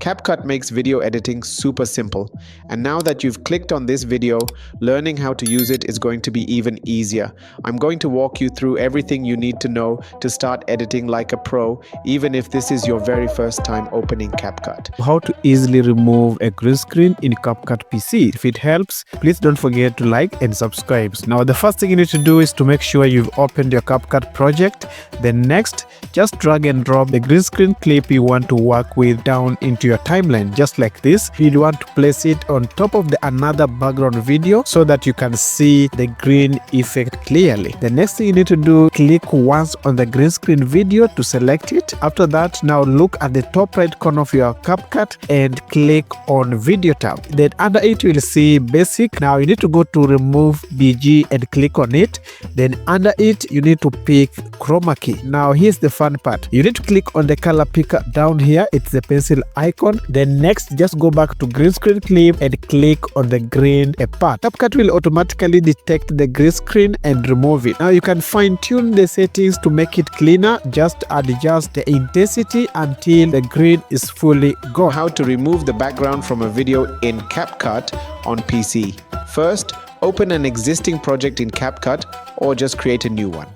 CapCut makes video editing super simple, and now that you've clicked on this video, learning how to use it is going to be even easier. I'm going to walk you through everything you need to know to start editing like a pro, even if this is your very first time opening CapCut. How to easily remove a green screen in CapCut PC. If it helps, please don't forget to like and subscribe. Now the first thing you need to do is to make sure you've opened your CapCut project. Then next, just drag and drop the green screen clip you want to work with down into your timeline, just like this. You'll want to place it on top of another background video so that you can see the green effect clearly. The next thing you need to do, click once on the green screen video to select it. After that, now look at the top right corner of your CapCut and click on video tab. Then under it you will see basic. Now you need to go to remove BG and click on it. Then under it you need to pick chroma key. Now here's the fun part. You need to click on the color picker down here. It's the pencil icon. Then next, just go back to green screen clip and click on the green part. CapCut will automatically detect the green screen and remove it. Now you can fine tune the settings to make it cleaner. Just adjust the intensity until the green is fully gone. How to remove the background from a video in CapCut on PC. First, open an existing project in CapCut or just create a new one.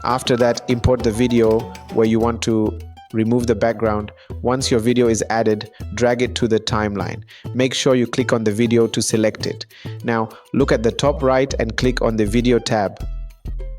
After that, import the video where you want to remove the background. Once your video is added, drag it to the timeline. Make sure you click on the video to select it. Now, look at the top right and click on the video tab.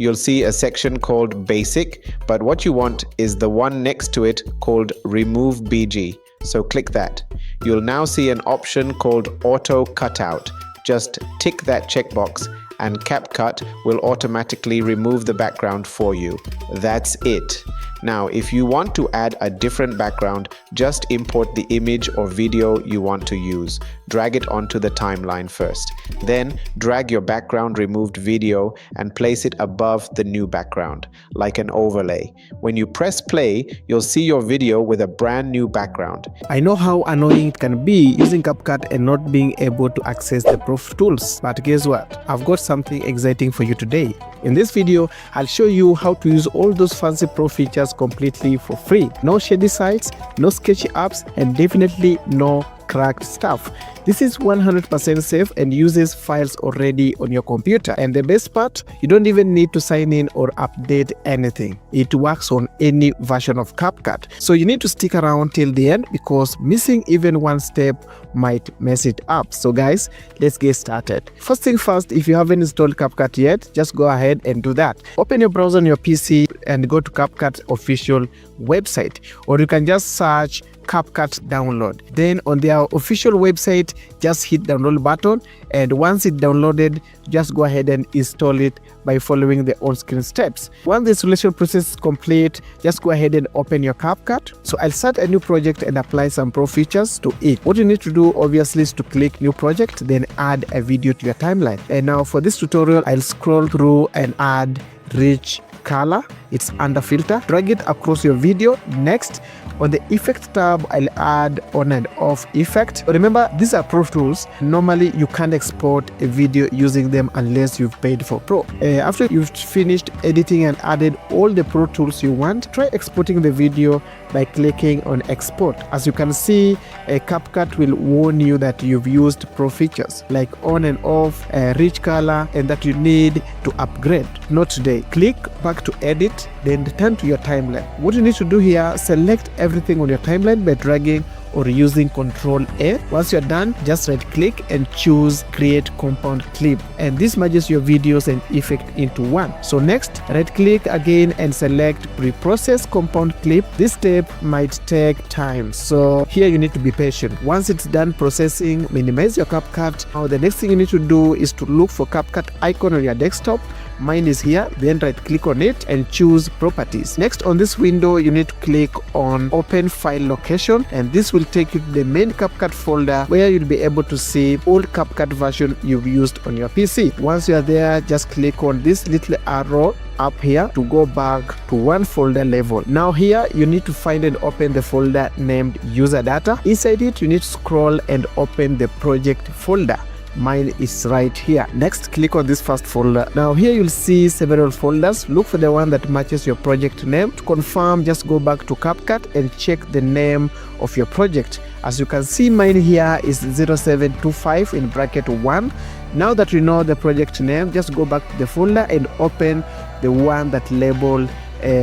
You'll see a section called Basic, but what you want is the one next to it called Remove BG. So click that. You'll now see an option called Auto Cutout. Just tick that checkbox and CapCut will automatically remove the background for you. That's it. Now, if you want to add a different background, just import the image or video you want to use. Drag it onto the timeline first. Then drag your background removed video and place it above the new background, like an overlay. When you press play, you'll see your video with a brand new background. I know how annoying it can be using CapCut and not being able to access the Pro tools, but guess what? I've got something exciting for you today. In this video, I'll show you how to use all those fancy Pro features completely for free. No shady sites, no sketchy apps, and definitely no cracked stuff. This is 100% safe and uses files already on your computer. And the best part, you don't even need to sign in or update anything. It works on any version of CapCut. So you need to stick around till the end because missing even one step might mess it up. So guys, let's get started. First thing first, if you haven't installed CapCut yet, just go ahead and do that. Open your browser on your PC and go to CapCut official website, or you can just search CapCut download. Then on their official website, just hit download button, and once it's downloaded, just go ahead and install it by following the on-screen steps. Once the installation process is complete, just go ahead and open your CapCut. So I'll start a new project and apply some Pro features to it. What you need to do obviously is to click new project, then add a video to your timeline. And now for this tutorial, I'll scroll through and add rich color. It's under filter. Drag it across your video. Next, on the effect tab, I'll add on and off effect. Remember, these are Pro tools. Normally, you can't export a video using them unless you've paid for Pro. After you've finished editing and added all the Pro tools you want, try exporting the video by clicking on export. As you can see, CapCut will warn you that you've used Pro features like on and off, rich color, and that you need to upgrade. Not today. Click back to edit, then return to your timeline. What you need to do here, select everything on your timeline by dragging or using Ctrl A. Once you're done, just right click and choose create compound clip, and this merges your videos and effect into one. So next, right click again and select pre-process compound clip. This step might take time, so here you need to be patient. Once it's done processing, minimize your CapCut. Now the next thing you need to do is to look for CapCut icon on your desktop. Mine is here. Then right click on it and choose properties. Next, on this window you need to click on open file location, and this will take you to the main CapCut folder where you'll be able to see all CapCut version you've used on your PC. Once you are there, just click on this little arrow up here to go back to one folder level. Now here you need to find and open the folder named user data. Inside it you need to scroll and open the project folder. Mine is right here. Next, click on this first folder. Now here you'll see several folders. Look for the one that matches your project name. To confirm, just go back to CapCut and check the name of your project. As you can see, mine here is 0725 in bracket 1. Now that you know the project name, just go back to the folder and open the one that labeled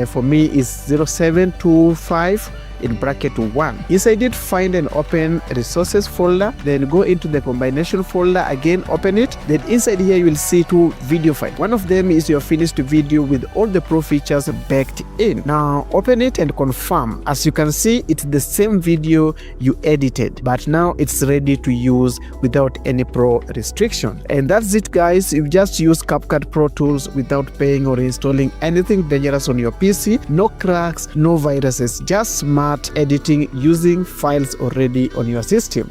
for me is 0725 in bracket 1. Inside it, find and open resources folder, then go into the combination folder, again open it. Then inside here you will see 2 video files. One of them is your finished video with all the pro features baked in. Now open it and confirm. As you can see, it's the same video you edited, but now it's ready to use without any pro restriction. And that's it, guys. You just use CapCut Pro Tools without paying or installing anything dangerous on your PC. No cracks, no viruses, just smart editing using files already on your system.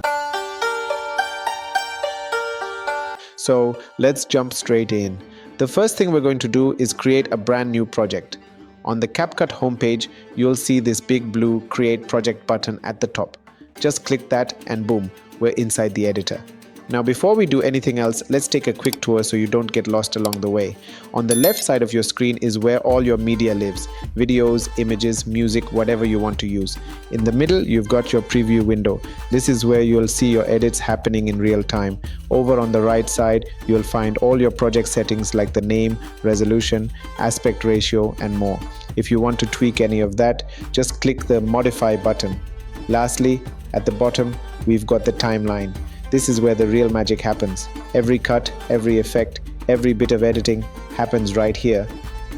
So let's jump straight in. The first thing we're going to do is create a brand new project. On the CapCut homepage, you'll see this big blue Create Project button at the top. Just click that and boom, we're inside the editor. Now before we do anything else, let's take a quick tour so you don't get lost along the way. On the left side of your screen is where all your media lives: videos, images, music, whatever you want to use. In the middle, you've got your preview window. This is where you'll see your edits happening in real time. Over on the right side, you'll find all your project settings like the name, resolution, aspect ratio, and more. If you want to tweak any of that, just click the Modify button. Lastly, at the bottom, we've got the timeline. This is where the real magic happens. Every cut, every effect, every bit of editing happens right here.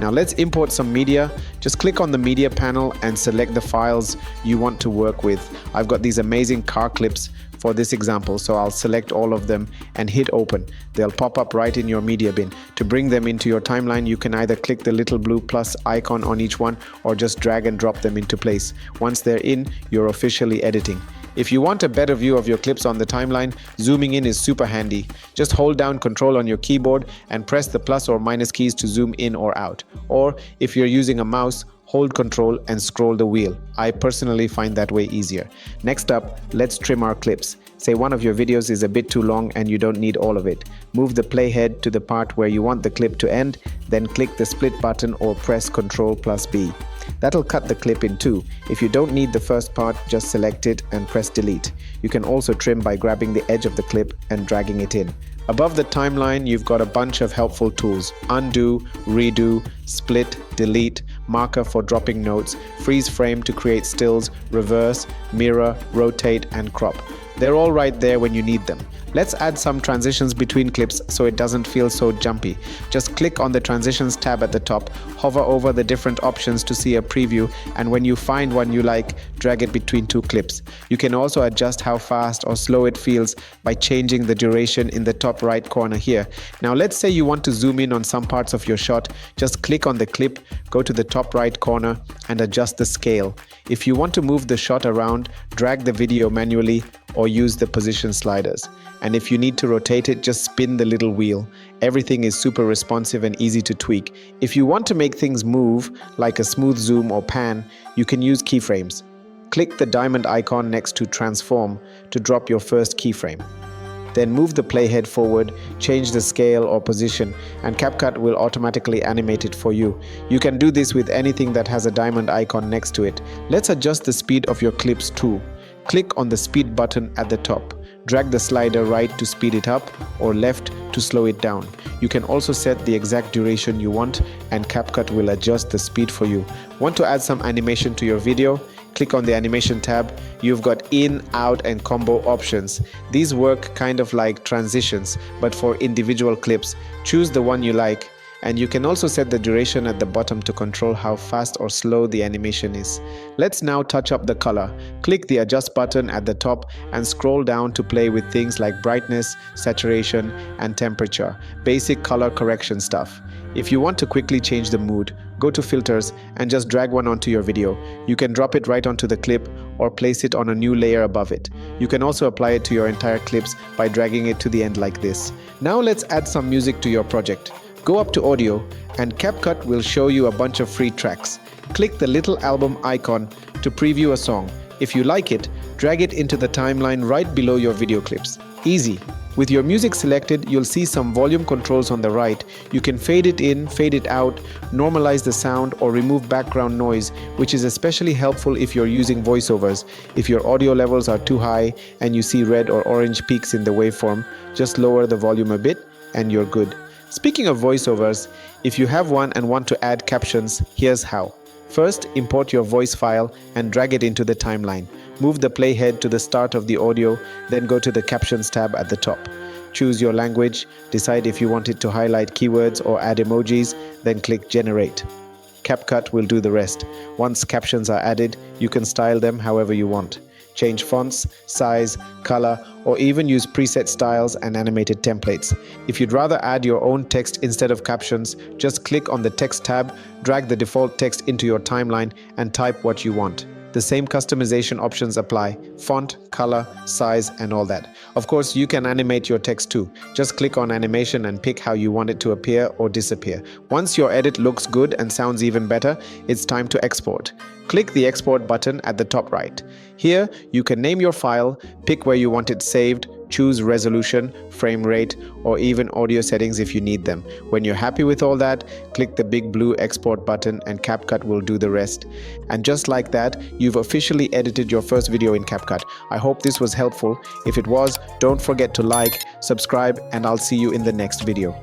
Now let's import some media. Just click on the media panel and select the files you want to work with. I've got these amazing car clips for this example, so I'll select all of them and hit open. They'll pop up right in your media bin. To bring them into your timeline, you can either click the little blue plus icon on each one or just drag and drop them into place. Once they're in, you're officially editing. If you want a better view of your clips on the timeline, zooming in is super handy. Just hold down Control on your keyboard and press the plus or minus keys to zoom in or out. Or if you're using a mouse, hold Control and scroll the wheel. I personally find that way easier. Next up, let's trim our clips. Say one of your videos is a bit too long and you don't need all of it. Move the playhead to the part where you want the clip to end, then click the split button or press Ctrl plus B. That'll cut the clip in two. If you don't need the first part, just select it and press delete. You can also trim by grabbing the edge of the clip and dragging it in. Above the timeline, you've got a bunch of helpful tools: undo, redo, split, delete, marker for dropping notes, freeze frame to create stills, reverse, mirror, rotate, and crop. They're all right there when you need them. Let's add some transitions between clips so it doesn't feel so jumpy. Just click on the Transitions tab at the top, hover over the different options to see a preview, and when you find one you like, drag it between two clips. You can also adjust how fast or slow it feels by changing the duration in the top right corner here. Now let's say you want to zoom in on some parts of your shot. Just click on the clip, go to the top right corner, and adjust the scale. If you want to move the shot around, drag the video manually or use the position sliders. And if you need to rotate it, just spin the little wheel. Everything is super responsive and easy to tweak. If you want to make things move, like a smooth zoom or pan, you can use keyframes. Click the diamond icon next to Transform to drop your first keyframe. Then move the playhead forward, change the scale or position, and CapCut will automatically animate it for you. You can do this with anything that has a diamond icon next to it. Let's adjust the speed of your clips too. Click on the speed button at the top. Drag the slider right to speed it up or left to slow it down. You can also set the exact duration you want, and CapCut will adjust the speed for you. Want to add some animation to your video? Click on the Animation tab. You've got in, out, and combo options. These work kind of like transitions, but for individual clips. Choose the one you like. And you can also set the duration at the bottom to control how fast or slow the animation is. Let's now touch up the color. Click the Adjust button at the top and scroll down to play with things like brightness, saturation, and temperature. Basic color correction stuff. If you want to quickly change the mood, go to Filters and just drag one onto your video. You can drop it right onto the clip or place it on a new layer above it. You can also apply it to your entire clips by dragging it to the end like this. Now let's add some music to your project. Go up to Audio, and CapCut will show you a bunch of free tracks. Click the little album icon to preview a song. If you like it, drag it into the timeline right below your video clips. Easy. With your music selected, you'll see some volume controls on the right. You can fade it in, fade it out, normalize the sound, or remove background noise, which is especially helpful if you're using voiceovers. If your audio levels are too high and you see red or orange peaks in the waveform, just lower the volume a bit and you're good. Speaking of voiceovers, if you have one and want to add captions, here's how. First, import your voice file and drag it into the timeline. Move the playhead to the start of the audio, then go to the Captions tab at the top. Choose your language, decide if you want it to highlight keywords or add emojis, then click Generate. CapCut will do the rest. Once captions are added, you can style them however you want. Change fonts, size, color, or even use preset styles and animated templates. If you'd rather add your own text instead of captions, just click on the Text tab, drag the default text into your timeline, and type what you want. The same customization options apply: font, color, size, and all that. Of course, you can animate your text too. Just click on animation and pick how you want it to appear or disappear. Once your edit looks good and sounds even better, it's time to export. Click the export button at the top right. Here, you can name your file, pick where you want it saved, choose resolution, frame rate, or even audio settings if you need them. When you're happy with all that, click the big blue export button and CapCut will do the rest. And just like that, you've officially edited your first video in CapCut. I hope this was helpful. If it was, don't forget to like, subscribe, and I'll see you in the next video.